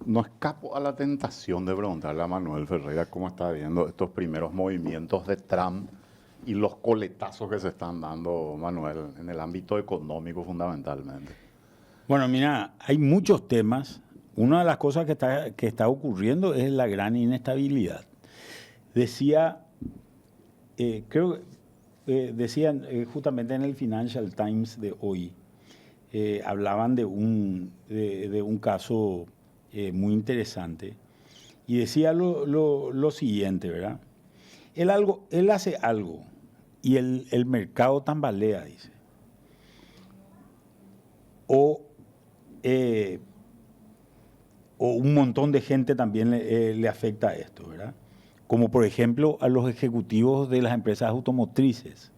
no escapo a la tentación de preguntarle a Manuel Ferreira cómo está viendo estos primeros movimientos de Trump y los coletazos que se están dando, Manuel, en el ámbito económico fundamentalmente. Bueno, mira, hay muchos temas. Una de las cosas que está ocurriendo es la gran inestabilidad. Decía, decían justamente en el Financial Times de hoy, hablaban de un caso muy interesante y decía lo siguiente, ¿verdad? Él hace algo y el mercado tambalea, dice. O un montón de gente también le afecta a esto, ¿verdad? Como por ejemplo a los ejecutivos de las empresas automotrices.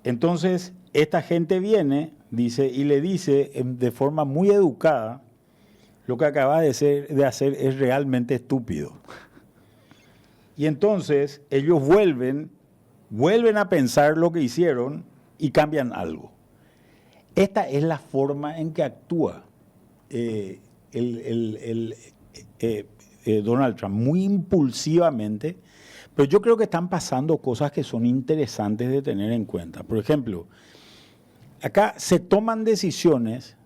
Entonces, esta gente viene, dice, y le dice de forma muy educada, lo que acaba de hacer es realmente estúpido. Y entonces ellos vuelven a pensar lo que hicieron y cambian algo. Esta es la forma en que actúa Donald Trump, muy impulsivamente, pero yo creo que están pasando cosas que son interesantes de tener en cuenta. Por ejemplo, acá se toman decisiones,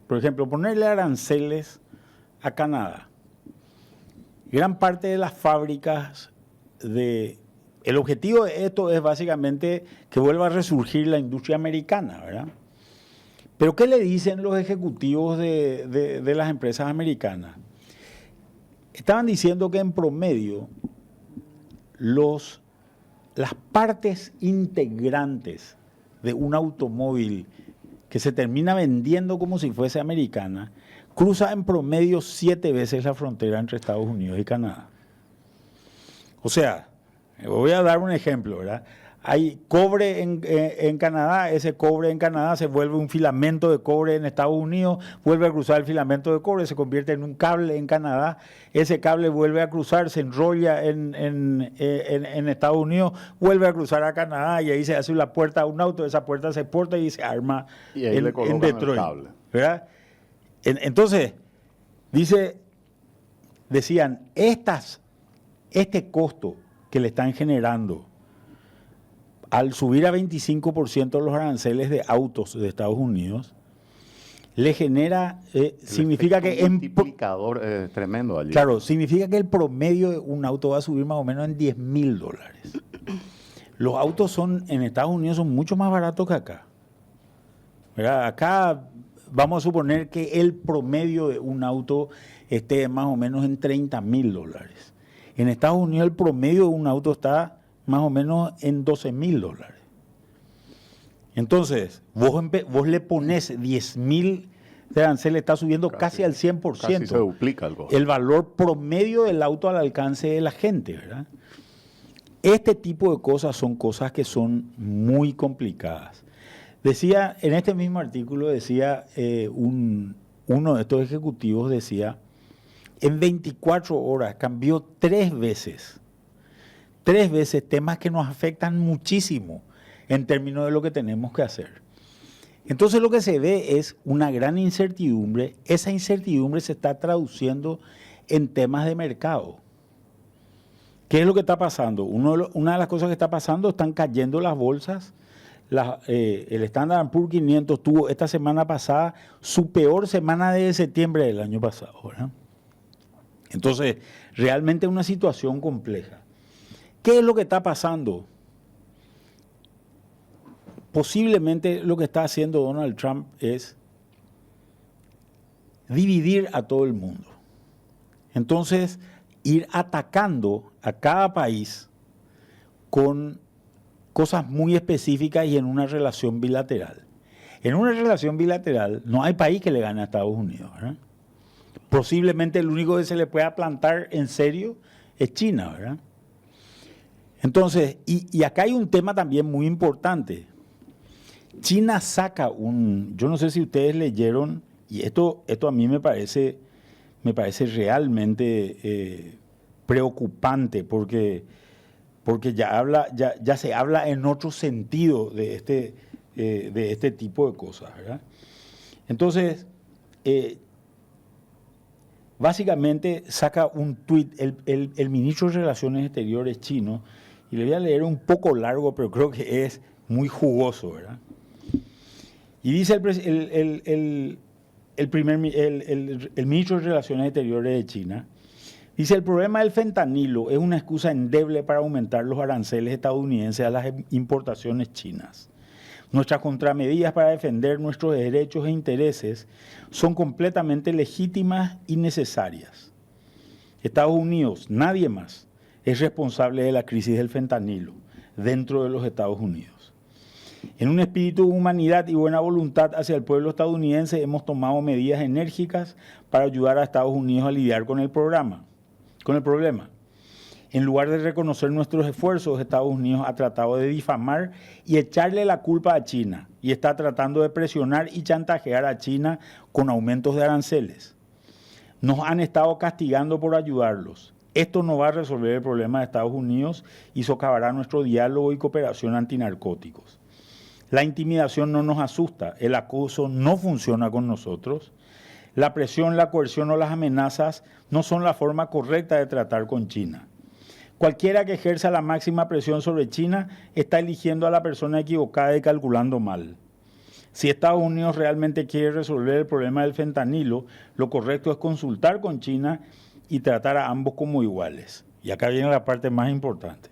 por ejemplo, ponerle aranceles a Canadá. Gran parte de las fábricas el objetivo de esto es básicamente que vuelva a resurgir la industria americana, ¿verdad? Pero ¿qué le dicen los ejecutivos de las empresas americanas? Estaban diciendo que en promedio las partes integrantes de un automóvil que se termina vendiendo como si fuese americana, cruza en promedio 7 veces la frontera entre Estados Unidos y Canadá. O sea, voy a dar un ejemplo, ¿verdad? Hay cobre en Canadá, ese cobre en Canadá se vuelve un filamento de cobre en Estados Unidos, vuelve a cruzar el filamento de cobre, se convierte en un cable en Canadá, ese cable vuelve a cruzar, se enrolla en Estados Unidos, vuelve a cruzar a Canadá y ahí se hace la puerta a un auto, esa puerta se exporta y se arma Y ahí le colocan en Detroit. el cable. ¿Verdad? Entonces, decían, este costo que le están generando al subir a 25% los aranceles de autos de Estados Unidos, le genera, significa que... multiplicador tremendo allí. Claro, significa que el promedio de un auto va a subir más o menos en $10,000. Los autos en Estados Unidos son mucho más baratos que acá. ¿Verdad? Acá vamos a suponer que el promedio de un auto esté más o menos en $30,000. En Estados Unidos el promedio de un auto está más o menos en $12,000. Entonces, vos le pones 10,000 de arancel, le está subiendo casi al 100%. Casi se duplica el costo. El valor promedio del auto al alcance de la gente, ¿verdad? Este tipo de cosas son cosas que son muy complicadas. Decía, en este mismo artículo decía uno de estos ejecutivos, decía, en 24 horas cambió 3 veces temas que nos afectan muchísimo en términos de lo que tenemos que hacer. Entonces lo que se ve es una gran incertidumbre. Esa incertidumbre se está traduciendo en temas de mercado. ¿Qué es lo que está pasando? Una de las cosas que está pasando, están cayendo las bolsas. El Standard & Poor's 500 tuvo esta semana pasada su peor semana de septiembre del año pasado, ¿verdad? Entonces, realmente es una situación compleja. ¿Qué es lo que está pasando? Posiblemente lo que está haciendo Donald Trump es dividir a todo el mundo. Entonces, ir atacando a cada país con cosas muy específicas y en una relación bilateral. En una relación bilateral no hay país que le gane a Estados Unidos, ¿verdad? Posiblemente el único que se le pueda plantar en serio es China, ¿verdad? Entonces, y acá hay un tema también muy importante. China saca yo no sé si ustedes leyeron, y esto a mí me parece realmente preocupante, porque ya se habla en otro sentido de este tipo de cosas, ¿verdad? Entonces, básicamente saca un tuit el ministro de Relaciones Exteriores chino, y le voy a leer un poco largo, pero creo que es muy jugoso, ¿verdad? Y dice el ministro de Relaciones Exteriores de China, dice: el problema del fentanilo es una excusa endeble para aumentar los aranceles estadounidenses a las importaciones chinas. Nuestras contramedidas para defender nuestros derechos e intereses son completamente legítimas y necesarias. Estados Unidos, nadie más, es responsable de la crisis del fentanilo dentro de los Estados Unidos. En un espíritu de humanidad y buena voluntad hacia el pueblo estadounidense, hemos tomado medidas enérgicas para ayudar a Estados Unidos a lidiar con el problema. En lugar de reconocer nuestros esfuerzos, Estados Unidos ha tratado de difamar y echarle la culpa a China, y está tratando de presionar y chantajear a China con aumentos de aranceles. Nos han estado castigando por ayudarlos. Esto no va a resolver el problema de Estados Unidos y socavará nuestro diálogo y cooperación antinarcóticos. La intimidación no nos asusta, el acoso no funciona con nosotros. La presión, la coerción o las amenazas no son la forma correcta de tratar con China. Cualquiera que ejerza la máxima presión sobre China está eligiendo a la persona equivocada y calculando mal. Si Estados Unidos realmente quiere resolver el problema del fentanilo, lo correcto es consultar con China y tratar a ambos como iguales. Y acá viene la parte más importante.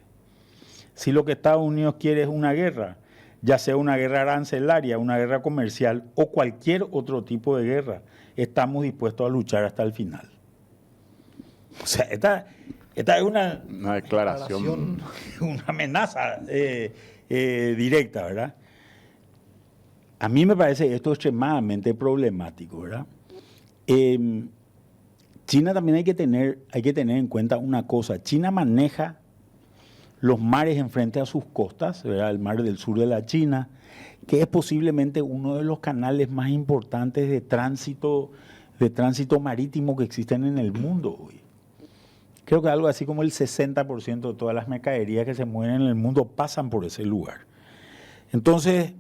Si lo que Estados Unidos quiere es una guerra, ya sea una guerra arancelaria, una guerra comercial o cualquier otro tipo de guerra, estamos dispuestos a luchar hasta el final. O sea, esta es una declaración, una amenaza directa, ¿verdad? A mí me parece esto extremadamente problemático, ¿verdad? China también hay que tener en cuenta una cosa. China maneja los mares enfrente a sus costas, ¿verdad? El mar del sur de la China, que es posiblemente uno de los canales más importantes de tránsito marítimo que existen en el mundo hoy. Creo que algo así como el 60% de todas las mercaderías que se mueven en el mundo pasan por ese lugar. Entonces,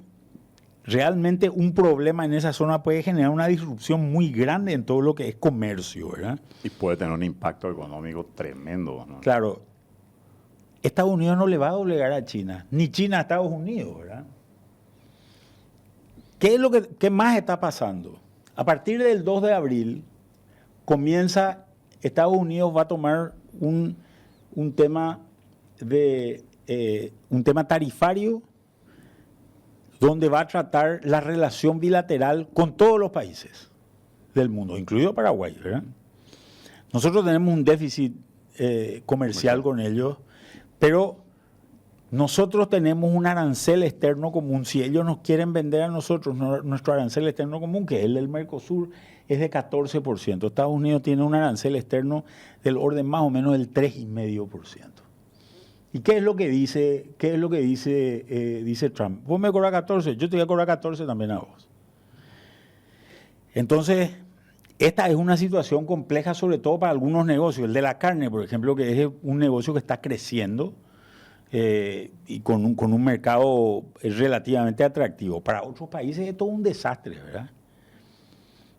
realmente un problema en esa zona puede generar una disrupción muy grande en todo lo que es comercio, ¿verdad? Y puede tener un impacto económico tremendo, ¿no? Claro. Estados Unidos no le va a doblegar a China, ni China a Estados Unidos, ¿verdad? ¿Qué más está pasando? A partir del 2 de abril Estados Unidos va a tomar un tema tarifario donde va a tratar la relación bilateral con todos los países del mundo, incluido Paraguay, ¿verdad? Nosotros tenemos un déficit comercial con ellos, pero nosotros tenemos un arancel externo común. Si ellos nos quieren vender a nosotros nuestro arancel externo común, que es el del Mercosur, es de 14%. Estados Unidos tiene un arancel externo del orden más o menos del 3,5%. ¿Y qué es lo que dice Trump? Vos me cobras 14, yo te voy a cobrar 14 también a vos. Entonces, esta es una situación compleja, sobre todo para algunos negocios. El de la carne, por ejemplo, que es un negocio que está creciendo y con un mercado relativamente atractivo. Para otros países es todo un desastre, ¿verdad?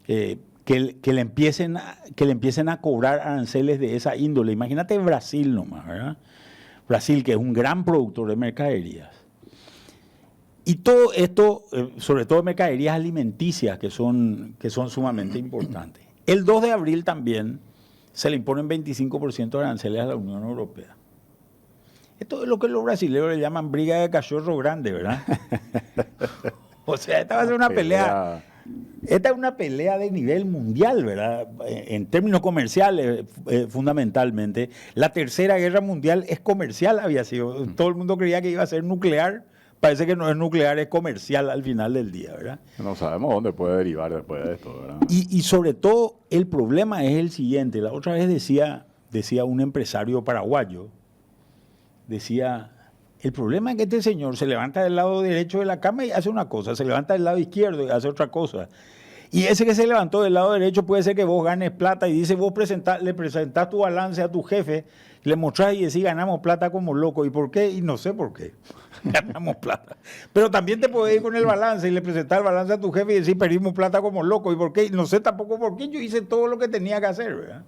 Que le empiecen a cobrar aranceles de esa índole. Imagínate Brasil nomás, ¿verdad? Brasil, que es un gran productor de mercaderías. Y todo esto, sobre todo mercaderías alimenticias, que son sumamente importantes. El 2 de abril también se le imponen 25% de aranceles a la Unión Europea. Esto es lo que los brasileños le llaman briga de cachorro grande, ¿verdad? O sea, esta va a ser una pelea. Esta es una pelea de nivel mundial, ¿verdad? En términos comerciales, fundamentalmente. La Tercera Guerra Mundial es comercial, había sido. Todo el mundo creía que iba a ser nuclear. Parece que no es nuclear, es comercial al final del día, ¿verdad? No sabemos dónde puede derivar después de esto, ¿verdad? Y sobre todo, el problema es el siguiente. La otra vez decía un empresario paraguayo, decía, el problema es que este señor se levanta del lado derecho de la cama y hace una cosa, se levanta del lado izquierdo y hace otra cosa. Y ese que se levantó del lado derecho puede ser que vos ganes plata y dice, vos le presentás tu balance a tu jefe, le mostrás y decís, ganamos plata como loco. ¿Y por qué? Y no sé por qué. Ganamos plata. Pero también te podés ir con el balance y le presentás el balance a tu jefe y decir, perdimos plata como loco. ¿Y por qué? Y no sé tampoco por qué yo hice todo lo que tenía que hacer, ¿verdad?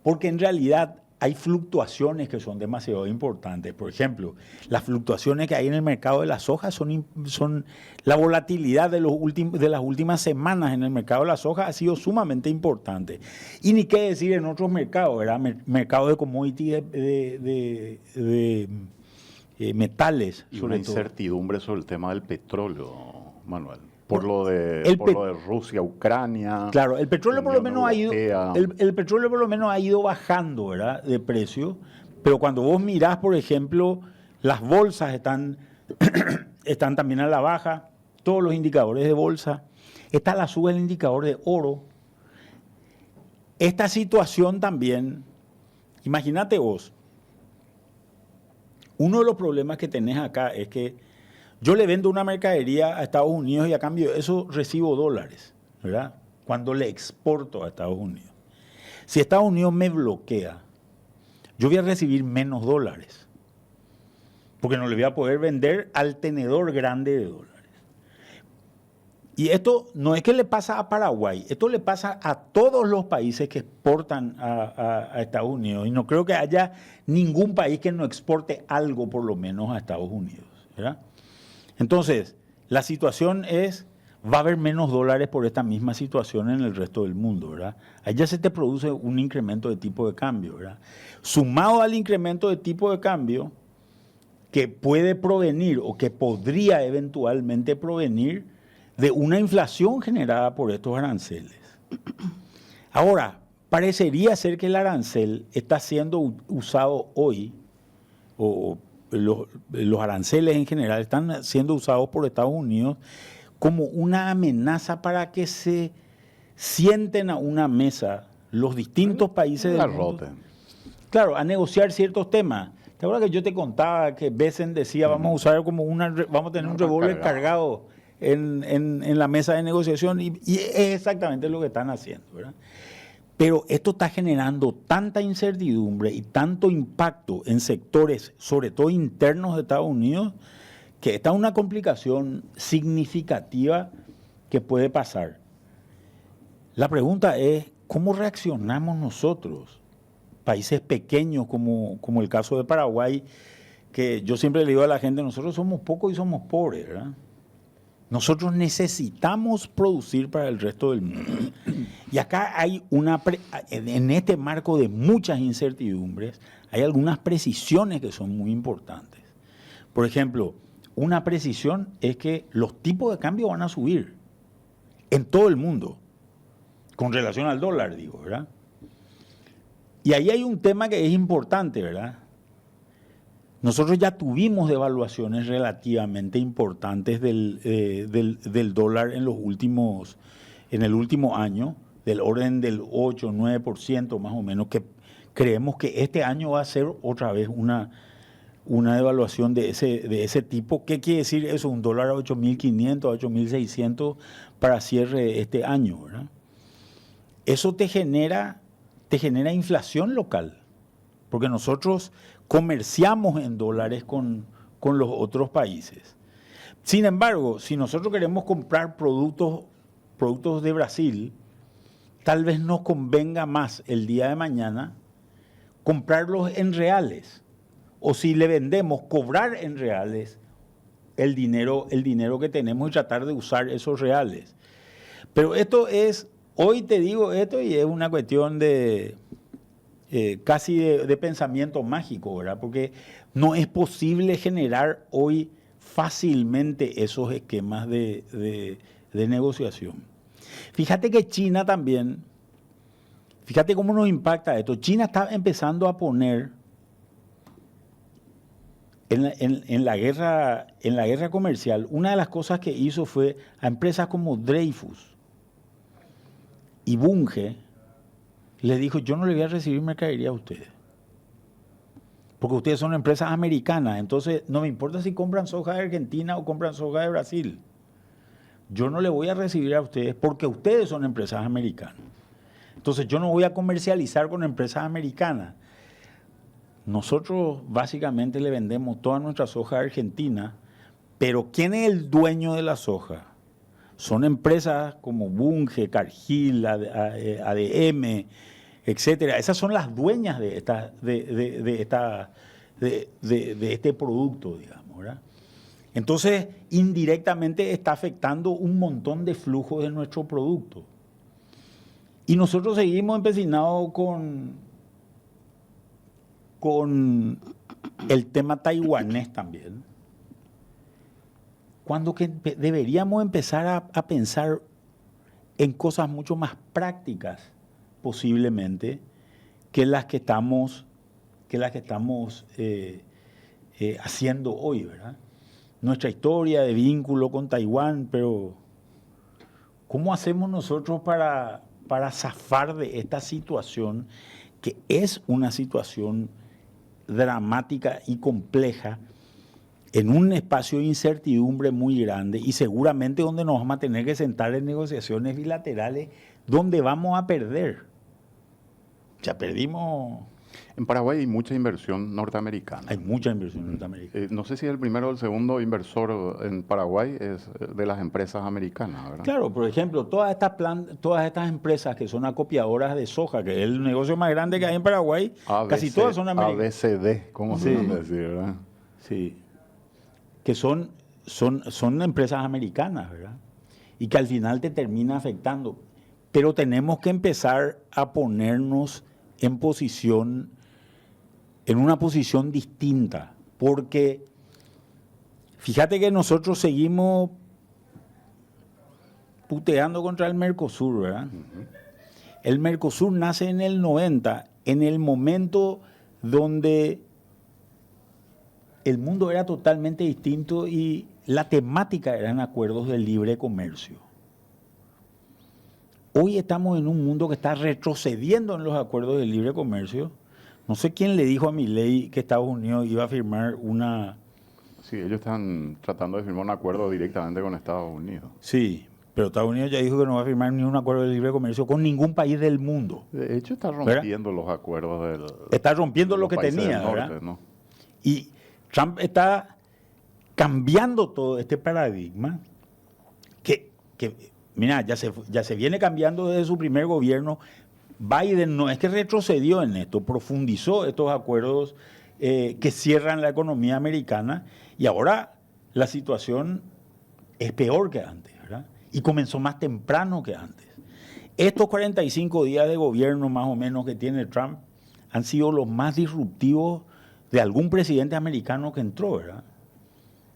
Porque en realidad hay fluctuaciones que son demasiado importantes. Por ejemplo, las fluctuaciones que hay en el mercado de la soja son la volatilidad de las últimas semanas en el mercado de la soja ha sido sumamente importante. Y ni qué decir en otros mercados, ¿verdad? Mercados de commodities de metales. Y una incertidumbre sobre el tema del petróleo, Manuel. Por lo de Rusia, Ucrania. Claro, el petróleo por lo menos ha ido, el petróleo por lo menos ha ido bajando, ¿verdad? De precio. Pero cuando vos mirás, por ejemplo, las bolsas están también a la baja, todos los indicadores de bolsa. Está a la suba el indicador de oro. Esta situación también, imagínate vos, uno de los problemas que tenés acá es que yo le vendo una mercadería a Estados Unidos y a cambio de eso recibo dólares, ¿verdad? Cuando le exporto a Estados Unidos. Si Estados Unidos me bloquea, yo voy a recibir menos dólares, porque no le voy a poder vender al tenedor grande de dólares. Y esto no es que le pasa a Paraguay, esto le pasa a todos los países que exportan a Estados Unidos. Y no creo que haya ningún país que no exporte algo, por lo menos, a Estados Unidos, ¿verdad? Entonces, la situación es, va a haber menos dólares por esta misma situación en el resto del mundo, ¿verdad? Allá se te produce un incremento de tipo de cambio, ¿verdad? Sumado al incremento de tipo de cambio que puede provenir o que podría eventualmente provenir de una inflación generada por estos aranceles. Ahora, parecería ser que el arancel está siendo usado hoy, o los aranceles en general están siendo usados por Estados Unidos como una amenaza para que se sienten a una mesa los distintos países del mundo. Claro, a negociar ciertos temas. ¿Te acuerdas que yo te contaba que Besen decía vamos a usar como vamos a tener un revólver cargado en la mesa de negociación y es exactamente lo que están haciendo, ¿verdad? Pero esto está generando tanta incertidumbre y tanto impacto en sectores, sobre todo internos de Estados Unidos, que esta es una complicación significativa que puede pasar. La pregunta es, ¿cómo reaccionamos nosotros? Países pequeños como el caso de Paraguay, que yo siempre le digo a la gente, nosotros somos pocos y somos pobres, ¿verdad? Nosotros necesitamos producir para el resto del mundo. Y acá hay en este marco de muchas incertidumbres, hay algunas precisiones que son muy importantes. Por ejemplo, una precisión es que los tipos de cambio van a subir en todo el mundo, con relación al dólar, digo, ¿verdad? Y ahí hay un tema que es importante, ¿verdad? Nosotros ya tuvimos devaluaciones relativamente importantes del dólar en el último año, del orden del 8 o 9% más o menos, que creemos que este año va a ser otra vez una devaluación de ese tipo. ¿Qué quiere decir eso? Un dólar a 8.500, a 8.600 para cierre de este año, ¿verdad? Eso te genera inflación local, porque nosotros comerciamos en dólares con los otros países. Sin embargo, si nosotros queremos comprar productos de Brasil, tal vez nos convenga más el día de mañana comprarlos en reales. O si le vendemos, cobrar en reales el dinero que tenemos y tratar de usar esos reales. Pero hoy te digo esto y es una cuestión de casi de pensamiento mágico, ¿verdad? Porque no es posible generar hoy fácilmente esos esquemas de negociación. Fíjate que China también, fíjate cómo nos impacta esto. China está empezando a poner en la guerra comercial, una de las cosas que hizo fue a empresas como Dreyfus y Bunge, les dijo, yo no le voy a recibir mercadería a ustedes, porque ustedes son empresas americanas, entonces no me importa si compran soja de Argentina o compran soja de Brasil. yo no le voy a recibir a ustedes porque ustedes son empresas americanas. Entonces yo no voy a comercializar con empresas americanas. Nosotros básicamente le vendemos toda nuestra soja a Argentina, pero ¿quién es el dueño de la soja? Son empresas como Bunge, Cargill, ADM, etcétera. Esas son las dueñas de este producto, digamos, ¿verdad? Entonces, indirectamente está afectando un montón de flujos de nuestro producto. Y nosotros seguimos empecinados con el tema taiwanés también. Cuando que deberíamos empezar a pensar en cosas mucho más prácticas, posiblemente, que las que estamos haciendo hoy, ¿verdad? Nuestra historia de vínculo con Taiwán, pero ¿cómo hacemos nosotros para zafar de esta situación, que es una situación dramática y compleja, en un espacio de incertidumbre muy grande y seguramente donde nos vamos a tener que sentar en negociaciones bilaterales donde vamos a perder? Ya perdimos. En Paraguay hay mucha inversión norteamericana. Hay mucha inversión norteamericana. No sé si el primero o el segundo inversor en Paraguay es de las empresas americanas, ¿verdad? Claro, por ejemplo, todas estas empresas que son acopiadoras de soja, que es el negocio más grande que hay en Paraguay, casi todas son americanas. ABCD, ¿cómo se llama decir, verdad? Sí. Que son empresas americanas, ¿verdad? Y que al final te termina afectando. Pero tenemos que empezar a ponernos en una posición distinta, porque fíjate que nosotros seguimos puteando contra el Mercosur, ¿verdad? Uh-huh. El Mercosur nace en el 90, en el momento donde el mundo era totalmente distinto y la temática eran acuerdos de libre comercio. Hoy estamos en un mundo que está retrocediendo en los acuerdos de libre comercio. No sé quién le dijo a Milei que Estados Unidos iba a firmar una... Sí, ellos están tratando de firmar un acuerdo directamente con Estados Unidos. Sí, pero Estados Unidos ya dijo que no va a firmar ni un acuerdo de libre comercio con ningún país del mundo. De hecho, está rompiendo, ¿verdad?, los acuerdos está rompiendo lo que tenía, norte, ¿verdad? ¿No? Y Trump está cambiando todo este paradigma que mira, ya se viene cambiando desde su primer gobierno. Biden no es que retrocedió en esto, profundizó estos acuerdos que cierran la economía americana y ahora la situación es peor que antes, ¿verdad? Y comenzó más temprano que antes. Estos 45 días de gobierno más o menos que tiene Trump han sido los más disruptivos de algún presidente americano que entró, ¿verdad?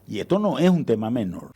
Y esto no es un tema menor.